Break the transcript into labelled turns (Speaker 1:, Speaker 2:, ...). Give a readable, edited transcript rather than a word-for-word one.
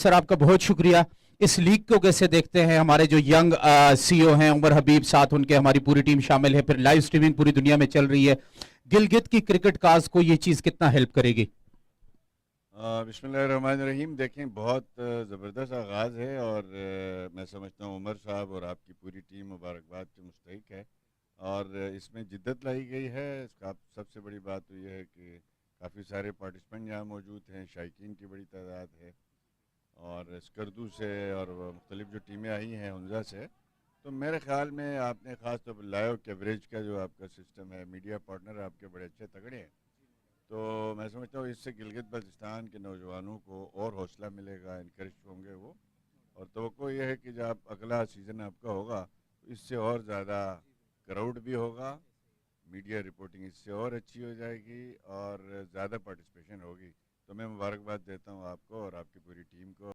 Speaker 1: Sir आपका बहुत शुक्रिया। इस लीग को कैसे देखते हैं? हमारे जो यंग सीईओ हैं उमर हबीब, साथ उनके हमारी पूरी टीम शामिल है, फिर लाइव स्ट्रीमिंग पूरी दुनिया में चल रही है। गिलगित की क्रिकेट काज को ये चीज कितना हेल्प करेगी?
Speaker 2: बिस्मिल्लाहिर्रहमानिर्रहीम। देखें, बहुत ज़बरदस्त आगाज़ है और मैं समझता हूँ उमर साहब और आपकी पूरी टीम मुबारकबाद के मुस्तहिक है। और इसमें जिद्दत लाई गई है। इसका सबसे बड़ी बात तो ये है कि काफ़ी सारे पार्टिसिपेंट यहाँ मौजूद हैं, शायकीन की बड़ी तादाद है, और स्कर्दू से और मुख्तलिफ जो टीमें आई हैं हुंजा से। तो मेरे ख़्याल में आपने ख़ास तौर पर लाइव कवरेज का जो आपका सिस्टम है, मीडिया पार्टनर आपके बड़े अच्छे तगड़े हैं। तो मैं समझता हूँ इससे गिलगित बल्तिस्तान के नौजवानों को और हौसला मिलेगा, इनकरेज होंगे वो। और तवक्को ये है कि जब अगला सीज़न आपका होगा तो इससे और ज़्यादा क्राउड भी होगा, मीडिया रिपोर्टिंग इससे और अच्छी हो जाएगी और ज़्यादा पार्टिसिपेशन होगी। तो मैं मुबारकबाद देता हूँ आपको और आपकी पूरी टीम को।